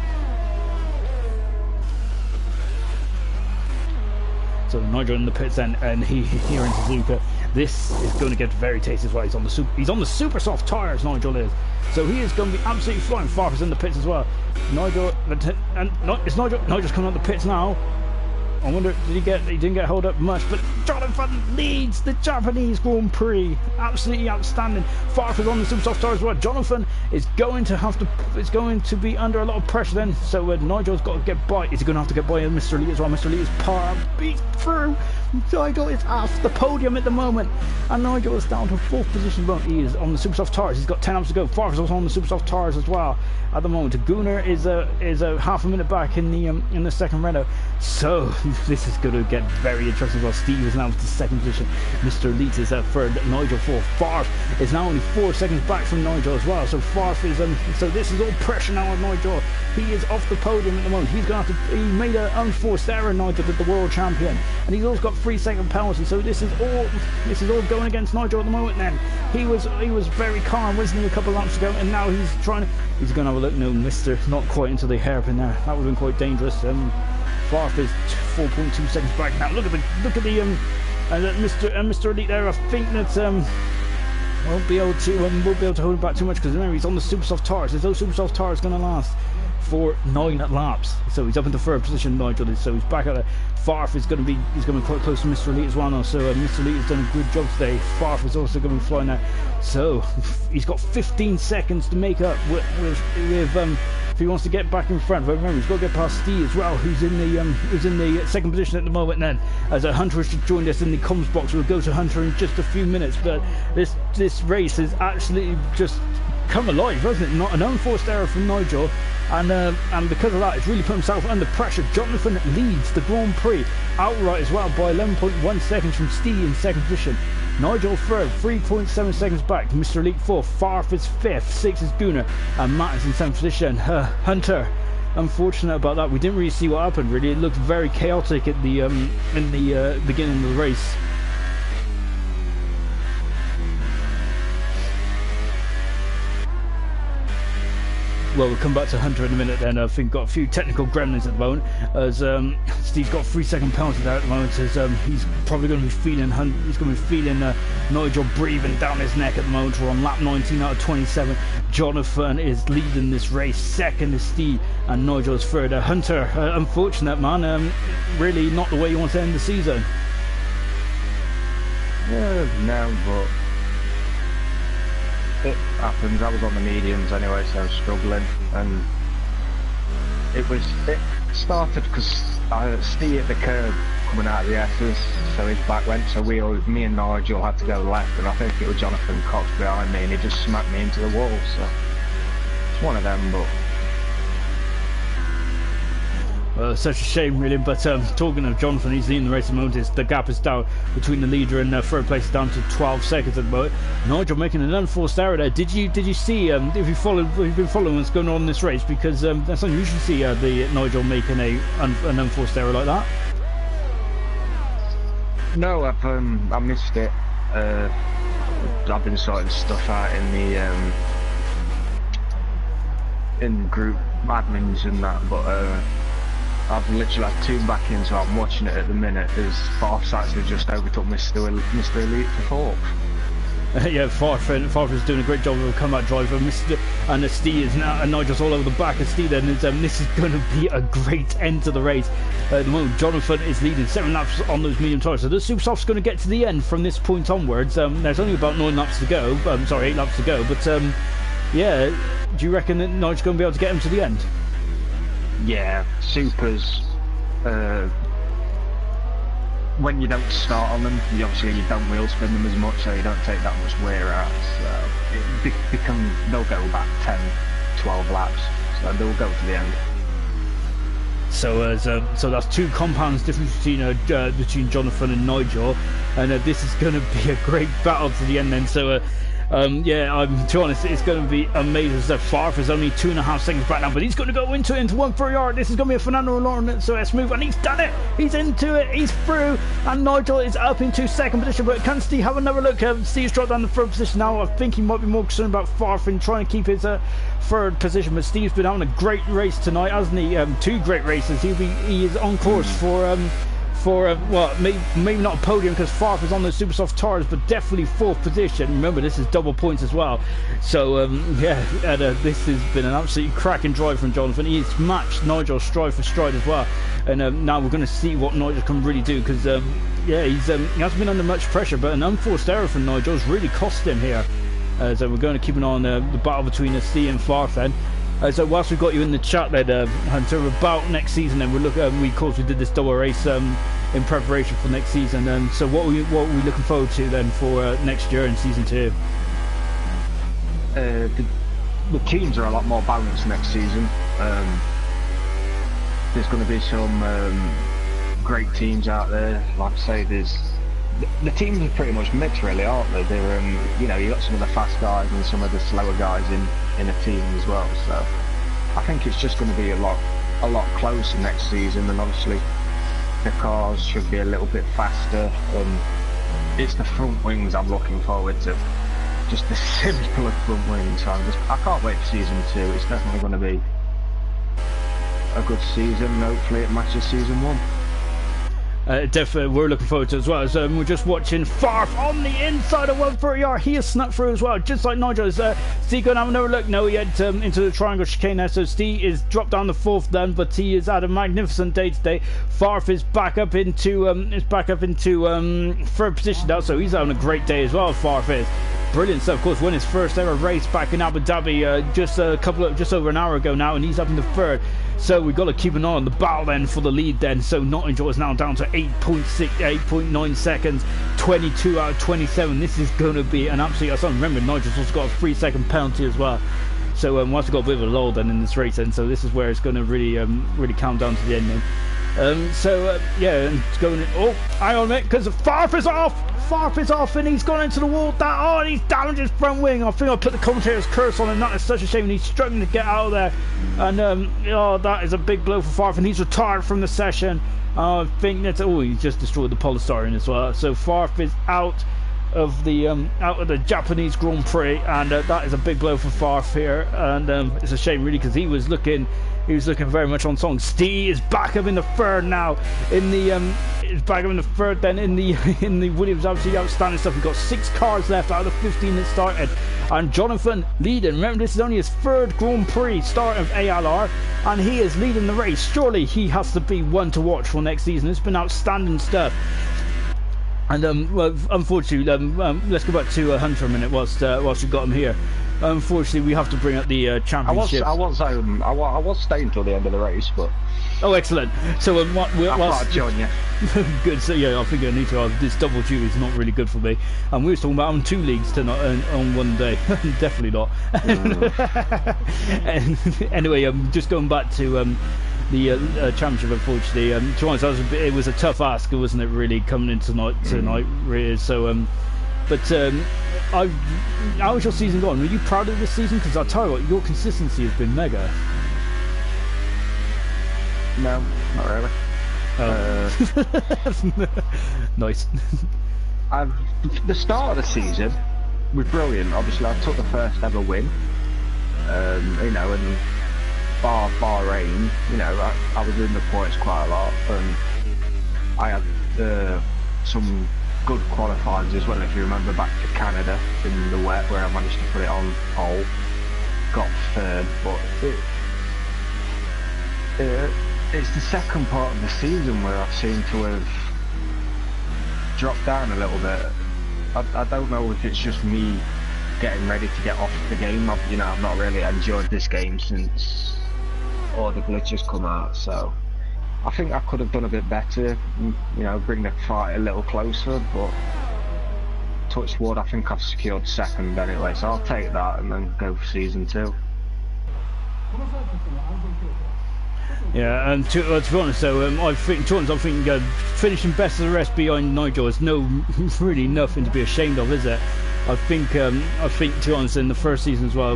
So Nigel in the pits then, and he here in Suzuka. This is going to get very tasty as well. He's on the super soft tyres, Nigel is. So he is going to be absolutely flying. Farfus in the pits as well. Nigel's coming out the pits now. I wonder, he didn't get held up much, but Jonathan leads the Japanese Grand Prix. Absolutely outstanding. Farfus on the super soft tyres as well. Jonathan is going to be under a lot of pressure then. So Nigel's got to get by. Is he going to have to get by Mr. Lee as well? Mr. Lee is beat through. Nigel is off the podium at the moment, and Nigel is down to 4th position. Well, he is on the super soft tyres. He's got 10 laps to go. Farfus is on the super soft tyres as well at the moment. Gunnar is a half a minute back in the second Renault. So this is going to get very interesting. Well, Steve is now to 2nd position. Mr. Elite is at 3rd. Nigel 4th. Farf is now only 4 seconds back from Nigel as well. So Farf is so this is all pressure now on Nigel. He is off the podium at the moment. He's going to have to. He made an unforced error, Nigel, with the world champion, and he's also got 3-second penalty. So this is all going against Nigel at the moment. Then he was very calm, wasn't he, a couple of laps ago, and now he's going to have a look. No, Mister, not quite into the hairpin there. That would have been quite dangerous. Farf is 4.2 seconds back now. Look at the Mr. Elite there. I think that won't be able to hold him back too much, because remember he's on the super soft tyres. Is those super soft tyres going to last for 9 laps? So he's up into 3rd position, Nigel is. So he's back at the Farf is going to be quite close to Mr. Elite as well now. So Mr. Elite has done a good job today. Farf is also going to be flying now. So he's got 15 seconds to make up with if he wants to get back in front. But remember, he's got to get past Steve as well, who's in the 2nd position at the moment. Then as Hunter has just joined us in the comms box, we'll go to Hunter in just a few minutes. But this race has absolutely just come alive, hasn't it? Not an unforced error from Nigel, and because of that, it's really put himself under pressure. Jonathan leads the Grand Prix outright as well by 11.1 seconds from Steve in 2nd position. Nigel 3rd, 3.7 seconds back. Mr. Elite 4th, Farf is 5th, 6th is Gunnar, and Matt is in 7th position. Hunter, unfortunate about that. We didn't really see what happened. Really, it looked very chaotic at the beginning of the race. Well, we'll come back to Hunter in a minute then. I think got a few technical gremlins at the moment, as Steve's got a 3-second penalty there at the moment, as he's probably going to be feeling Nigel breathing down his neck at the moment. We're on lap 19 out of 27. Jonathan is leading this race. 2nd is Steve, and Nigel is 3rd. Hunter, unfortunate man, really not the way you want to end the season. No, but it happens. I was on the mediums anyway, so I was struggling, and it started because Steve hit the curb coming out of the S's, so his back went, so me and Nigel had to go left, and I think it was Jonathan Cox behind me, and he just smacked me into the wall. So it's one of them, but well, such a shame, really. But talking of Jonathan, he's leading the race at the moment. The gap is down between the leader and 3rd place, is down to 12 seconds at the moment. Nigel making an unforced error there. Did you see? If you've been following what's going on in this race, because that's unusual to see the Nigel making an unforced error like that. No, I missed it. I've been sorting stuff out in the in group admins and that, but I've literally had 2 back in, so I'm watching it at the minute. As Farf's actually just overtook Mr. Elite for 4th. Yeah, Farf is doing a great job of a comeback driver. And Steve is now, and Nigel's all over the back of Steve then. This is going to be a great end to the race. At the moment, Jonathan is leading 7 laps on those medium tyres. So the Super Soft's going to get to the end from this point onwards. There's only about 9 laps to go. 8 laps to go. But yeah, do you reckon that Nigel's going to be able to get him to the end? Yeah, Supers when you don't start on them, obviously you don't wheel spin them as much, so you don't take that much wear out. So they'll go back 10, 12 laps, so they'll go to the end. So so that's 2 compounds difference between Jonathan and Nigel, and this is going to be a great battle to the end then. So yeah, to be honest, it's going to be amazing stuff. Farf is only 2.5 seconds back now, but he's going to go into 1-3-yard. This is going to be a Fernando Alonso, so let's move, and he's done it. He's into it. He's through, and Nigel is up into 2nd position. But can Steve have another look? Steve's dropped down the 3rd position now. I think he might be more concerned about Farf and trying to keep his 3rd position. But Steve's been having a great race tonight, hasn't he? 2 great races. He is on course for well, maybe not a podium because Farf is on those super soft tires, but definitely 4th position. Remember, this is double points as well. So yeah, this has been an absolutely cracking drive from Jonathan. He's matched Nigel stride for stride as well, and now we're going to see what Nigel can really do, because yeah, he hasn't been under much pressure, but an unforced error from Nigel has really cost him here. So we're going to keep an eye on the battle between Steve and Farf then. So whilst we've got you in the chat there, Hunter, about next season, then we'll look. Of course, we did this double race in preparation for next season. So what are we looking forward to then for next year in season 2? The teams are a lot more balanced next season. There's going to be some great teams out there. Like I say, the teams are pretty much mixed, really, aren't they? They're you know, you got some of the fast guys and some of the slower guys in a team as well. So I think it's just going to be a lot closer next season, and obviously the cars should be a little bit faster. It's the front wings I'm looking forward to, just the simpler front wings. So I can't wait for season 2. It's definitely going to be a good season. Hopefully it matches season 1. Definitely, we're looking forward to it as well. So we're just watching Farf on the inside of 1-3-yard. He has snuck through as well, just like Nigel. Is Steve going to have another look? No, he had into the triangle chicane there. So Steve is dropped down the 4th then, but he has had a magnificent day today. Farf is back up into 3rd position now, so he's having a great day as well. Farf is. Brilliant stuff. Of course, won his first ever race back in Abu Dhabi just over an hour ago now, and he's up in the 3rd. So we've got to keep an eye on the battle then for the lead then. So Nottingham is now down to 8.9 seconds, 22 out of 27. This is going to be an absolute. I still remember Nigel's also got a 3-second penalty as well. So once we got a bit of a lull then in this race, and so this is where it's going to really count down to the end then. Yeah, and it's going. Oh, hang on a minute, because Farf is off. Farf is off, and he's gone into the wall. And he's damaged his front wing. I think I put the commentator's curse on him. That is such a shame. And he's struggling to get out of there. And oh, that is a big blow for Farf, and he's retired from the session. I think that's. Oh, he's just destroyed the polystyrene as well. So Farf is out of the Japanese Grand Prix, and that is a big blow for Farf here. And it's a shame really, because he was looking very much on song. Steve is back up in the 3rd now. Is back up in the 3rd then in the Williams. Absolutely outstanding stuff. We've got 6 cars left out of the 15 that started, and Jonathan leading. Remember, this is only his 3rd Grand Prix start of ALR, and he is leading the race. Surely he has to be one to watch for next season. It's been outstanding stuff. And well, unfortunately, let's go back to Hunter a minute whilst we've got him here. Unfortunately, we have to bring up the championship. I was staying till the end of the race, but oh, excellent. So I thought I'd join you. Good. So yeah, I think I need to. This double duty is not really good for me. And we were talking about having 2 leagues tonight on one day. Definitely not. And anyway, just going back to the championship. Unfortunately, to be honest, it was a tough ask, wasn't it? Really coming in tonight, really. So but how was your season gone? Were you proud of this season? Because I'll tell you what, your consistency has been mega. No, not really. Nice. The start of the season was brilliant. Obviously, I took the first ever win. You know, and Bahrain, you know, I was in the points quite a lot, and I had some good qualifiers as well. If you remember back to Canada in the wet, where I managed to put it on pole, got 3rd, but it's the second part of the season where I've seemed to have dropped down a little bit. I don't know if it's just me getting ready to get off the game. I've not really enjoyed this game since all the glitches come out, so I think I could have done a bit better, you know, bring the fight a little closer, but touch wood, I think I've secured second anyway, so I'll take that and then go for season 2. Yeah, and to be honest though, I think finishing best of the rest behind Nigel is really nothing to be ashamed of, is it? I think to be honest, in the first season as well,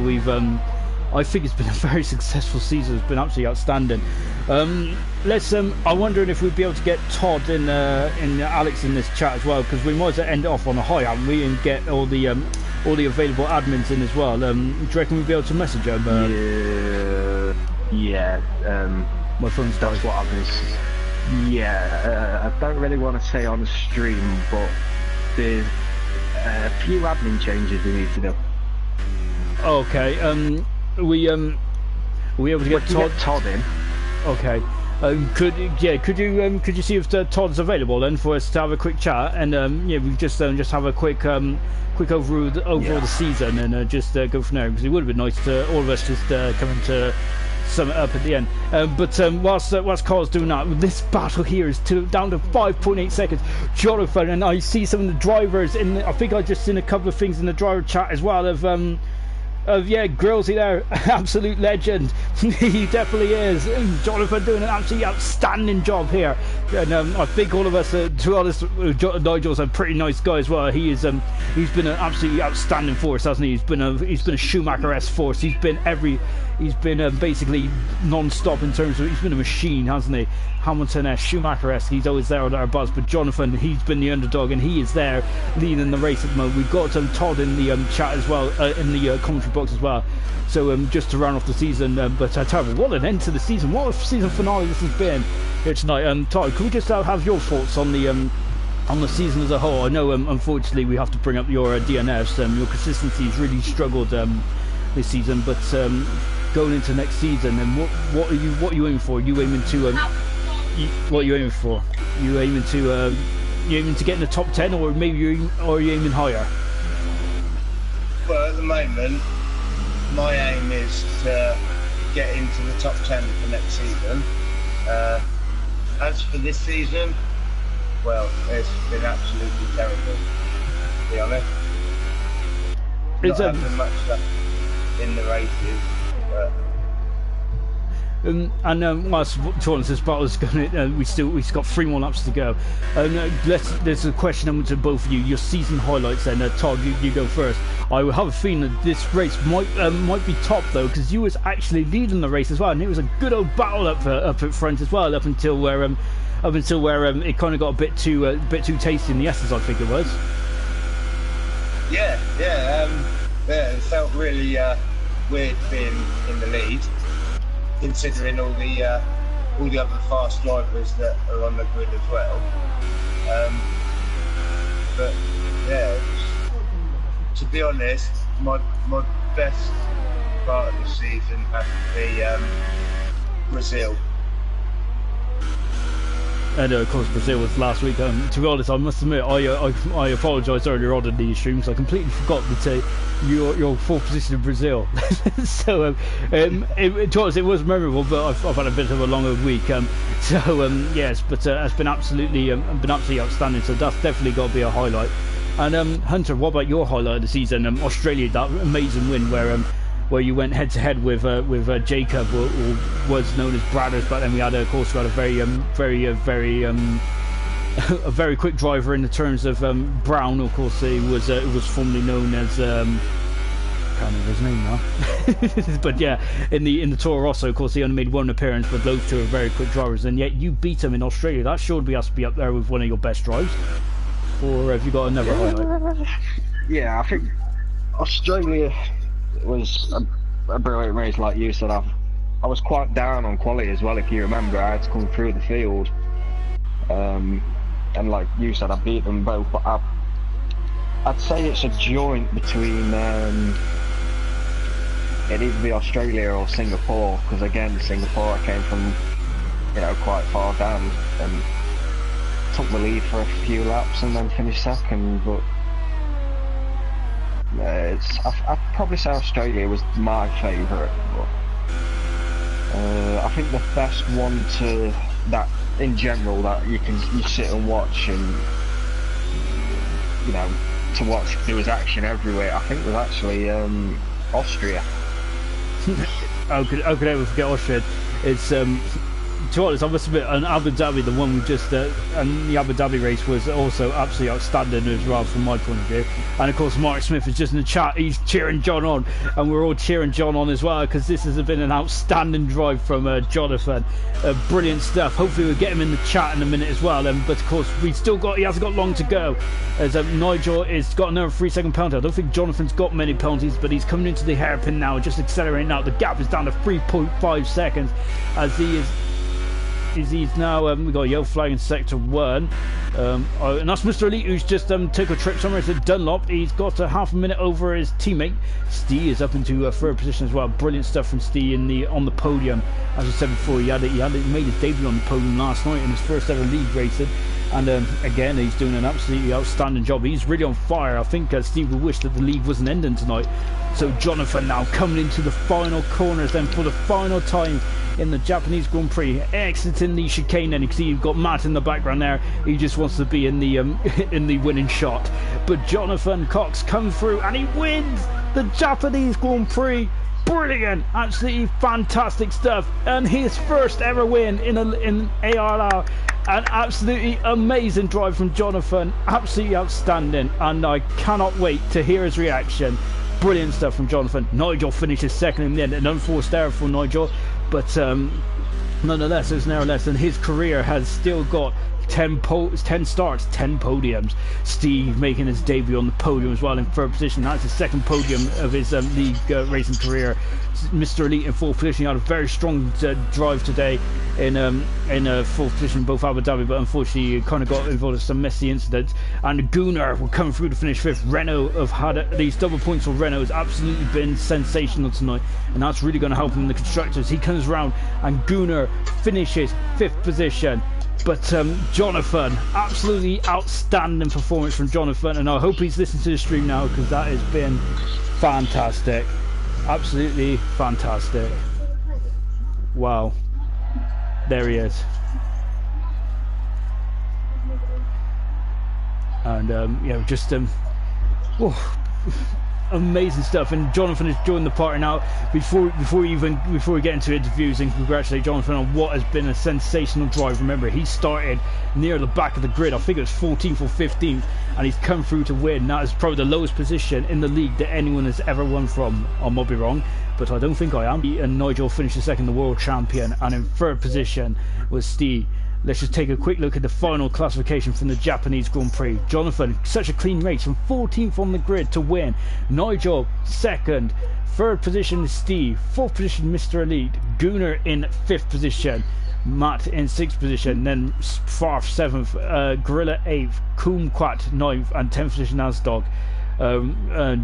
I think it's been a very successful season. It's been absolutely outstanding. I'm wondering if we'd be able to get Todd and Alex in this chat as well, because we might as well end it off on a high, haven't we, and get all the available admins in as well. Do you reckon we'd be able to message them? Yeah. My phone's that's what I was. Yeah. I don't really want to say on the stream, but there's a few admin changes we need to do. Okay. Are we able to get Todd in? Okay. Could you see if Todd's available then for us to have a quick chat, and we just have a quick overview of the season, and just go from there, because it would have been nice to all of us just come into sum it up at the end. But whilst Carl's doing that, this battle here is down to 5.8 seconds. Jonathan, and I see some of the drivers I think I just seen a couple of things in the driver chat as well of Grillsy there, absolute legend. He definitely is. Jonathan doing an absolutely outstanding job here, and I think all of us, to be honest, Nigel's a pretty nice guy as well. He's been an absolutely outstanding force, hasn't he? He's been a Schumacher-esque force. He's been basically non-stop in terms of, he's been a machine, hasn't he? Hamilton-esque, Schumacher-esque, he's always there on our buzz. But Jonathan, he's been the underdog, and he is there leading the race at the moment. We've got Todd in the chat as well, in the commentary box as well. So just to round off the season, but I tell you, what an end to the season! What a season finale this has been here tonight. Todd, can we just have your thoughts on the season as a whole? I know, unfortunately, we have to bring up your DNFs. Your consistency has really struggled this season, but going into next season, and what are you aiming for? Are you aiming to what are you aiming for? You aiming to get in the top 10, or maybe are you aiming higher? Well, at the moment, my aim is to get into the top 10 for next season. As for this season, well, it's been absolutely terrible, to be honest. Not having much stuff in the races, but... whilst this battle is going, we've got 3 more laps to go. There's a question to both of you. Your season highlights, then. Todd, you go first. I have a feeling that this race might be top though, because you was actually leading the race as well, and it was a good old battle up at front as well, up until where it kind of got a bit too tasty in the S's, I think it was. Yeah, it felt really weird being in the lead, considering all the other fast drivers that are on the grid as well. But yeah, to be honest, my best part of the season has to be Brazil. And of course, Brazil was last week. To be honest, I must admit, I apologised earlier on in these streams. I completely forgot to say your fourth position in Brazil. So, to be honest, it was memorable, but I've had a bit of a longer week. Yes, but it's been absolutely outstanding. So that's definitely got to be a highlight. And Hunter, what about your highlight of the season? Australia, that amazing win where you went head to head with Jacob, or was known as Bradders, but then we had a very quick driver in the terms of Brown. Of course, he was formerly known as can't remember his name now. But yeah, in the Toro Rosso, of course, he only made one appearance, but those two are very quick drivers, and yet you beat him in Australia. That surely has to be up there with one of your best drives. Or have you got another highlight? Yeah, I think Australia was a brilliant race, like you said. I was quite down on quality as well, if you remember. I had to come through the field, and like you said, I beat them both, but I'd say it's a joint between it either be Australia or Singapore, because again, Singapore, I came from quite far down and took the lead for a few laps and then finished second, but I'd probably say Australia was my favourite, but I think the best one to that in general that you sit and watch, and you know, to watch. There was action everywhere. I think it was actually Austria. How could I ever forget Austria? It's to be honest, I must admit, and Abu Dhabi, the one we just and the Abu Dhabi race was also absolutely outstanding as well from my point of view. And of course, Mark Smith is just in the chat; he's cheering John on, and we're all cheering John on as well because this has been an outstanding drive from Jonathan. Brilliant stuff. Hopefully, we'll get him in the chat in a minute as well. But of course, he hasn't got long to go. As Nigel has got another 3-second penalty. I don't think Jonathan's got many penalties, but he's coming into the hairpin now, just accelerating out. The gap is down to 3.5 seconds as he is. He's now we've got a yellow flag in sector 1, and that's Mr. Elite, who's just took a trip somewhere to Dunlop. He's got a half a minute over his teammate. Steve is up into third position as well. Brilliant stuff from Steve on the podium. As I said before, he made his debut on the podium last night in his first ever league racing, and again he's doing an absolutely outstanding job. He's really on fire. I think Steve would wish that the league wasn't ending tonight. So Jonathan now coming into the final corners then for the final time in the Japanese Grand Prix, exiting the chicane. And you can see you've got Matt in the background there. He just wants to be in the in the winning shot. But Jonathan Cox comes through and he wins the Japanese Grand Prix. Brilliant, absolutely fantastic stuff, and his first ever win in ALR. An absolutely amazing drive from Jonathan, absolutely outstanding, and I cannot wait to hear his reaction. Brilliant stuff from Jonathan. Nigel finishes second in the end, an unforced error for Nigel, but nonetheless, it's now less, and his career has still got 10 starts, 10 podiums. Steve making his debut on the podium as well in third position. That's his second podium of his league racing career. Mr. Elite in fourth position. He had a very strong drive today in fourth position in both Abu Dhabi, but unfortunately he kind of got involved in some messy incidents. And Gunnar will come through to finish fifth. Renault have had these double points for Renault has absolutely been sensational tonight, and that's really going to help him in the constructors. He comes around and Gunnar finishes fifth position. But Jonathan, absolutely outstanding performance from Jonathan, and I hope he's listening to the stream now because that has been fantastic, absolutely fantastic. Wow, there he is, and just amazing stuff. And Jonathan has joined the party now. Before we get into interviews, and congratulate Jonathan on what has been a sensational drive. Remember, he started near the back of the grid. I think it was 14th or 15th, and he's come through to win. That is probably the lowest position in the league that anyone has ever won from. I might be wrong, but I don't think I am. And Nigel finished second, the world champion, and in third position was Steve. Let's just take a quick look at the final classification from the Japanese Grand Prix. Jonathan, such a clean race, from 14th on the grid to win. Nigel, second. Third position is Steve. Fourth position, Mr. Elite. Gunnar in fifth position. Matt in sixth position. Then Farf, seventh. Gorilla, eighth. Kumquat, ninth. And 10th position, Asdog.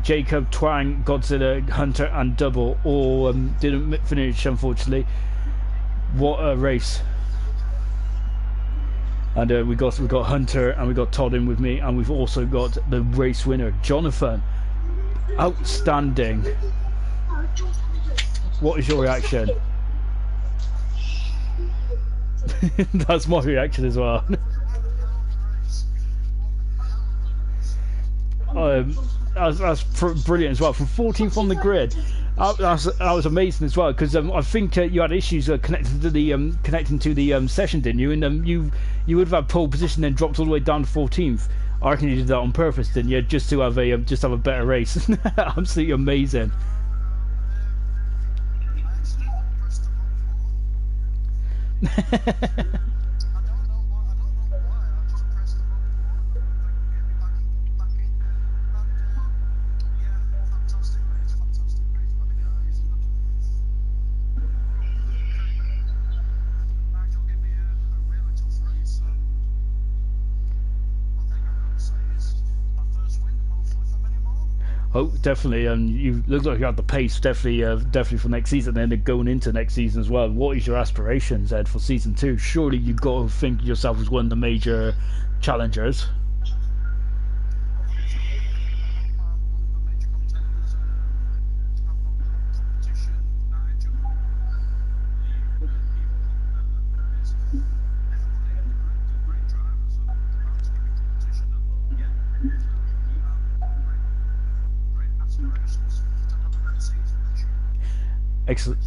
Jacob, Twang, Godzilla, Hunter, and Double all didn't finish, unfortunately. What a race. And we got Hunter, and we got Todd in with me, and we've also got the race winner, Jonathan. Outstanding. What is your reaction? That's my reaction as well. That's brilliant as well. From 14th on the grid, that was amazing as well. Because I think you had issues connecting to the session, didn't you? And you would have had pole position, then dropped all the way down to 14th. I reckon you did that on purpose, didn't you? Just to have a better race. Absolutely amazing. Oh, definitely, and you look like you had the pace, definitely for next season, and then going into next season as well. What is your aspirations, Ed, for season 2? Surely you've got to think of yourself as one of the major challengers. Excellent.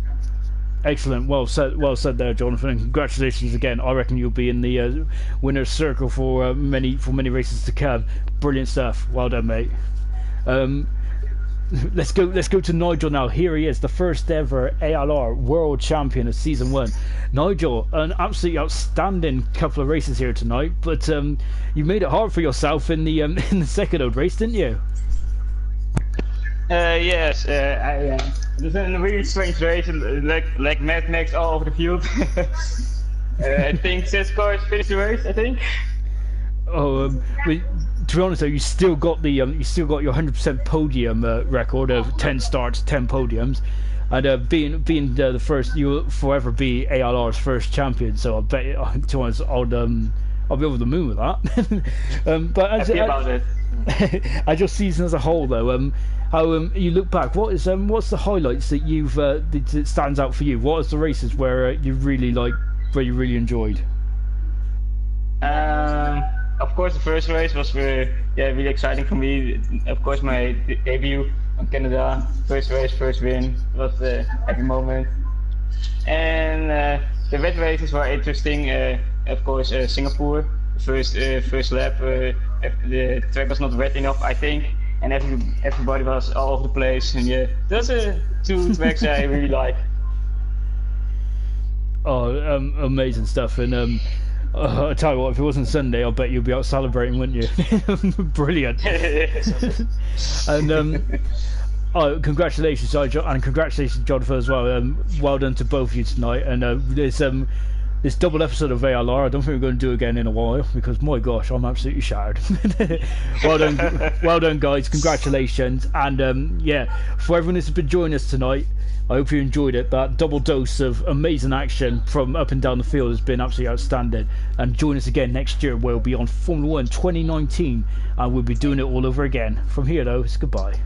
Excellent. Well said there, Jonathan. And congratulations again. I reckon you'll be in the winner's circle for many races to come. Brilliant stuff. Well done, mate. Let's go to Nigel now. Here he is, the first ever ALR World Champion of Season 1. Nigel, an absolutely outstanding couple of races here tonight, but you made it hard for yourself in the second race, didn't you? Yes, it was a really strange race, like Mad Max all over the field. I think 6 cars finished the race, I think. Oh, to be honest though, you still got your 100% podium record of 10 starts, 10 podiums, and being the first, you'll forever be ALR's first champion. So I bet, to be honest, I'll be over the moon with that. But as your season as a whole, though, how you look back, what's the highlights that that stands out for you? What is the races where you really enjoyed? Of course, the first race was really exciting for me. Of course, my debut on Canada, first race, first win, was a happy moment. And the wet races were interesting. Of course, Singapore, first lap, the track was not wet enough, I think, and everybody was all over the place. And yeah, those are 2 tracks I really like. Oh, amazing stuff. And I'll tell you what, if it wasn't Sunday, I'll bet you'd be out celebrating, wouldn't you? Brilliant. And congratulations, and congratulations, Jonathan, as well. Well done to both of you tonight. And this double episode of ALR, I don't think we're going to do again in a while, because my gosh, I'm absolutely shattered. well done, guys. Congratulations. And yeah, for everyone that's been joining us tonight, I hope you enjoyed it. That double dose of amazing action from up and down the field has been absolutely outstanding. And join us again next year, where we'll be on Formula 1 2019, and we'll be doing it all over again. From here, though, it's goodbye.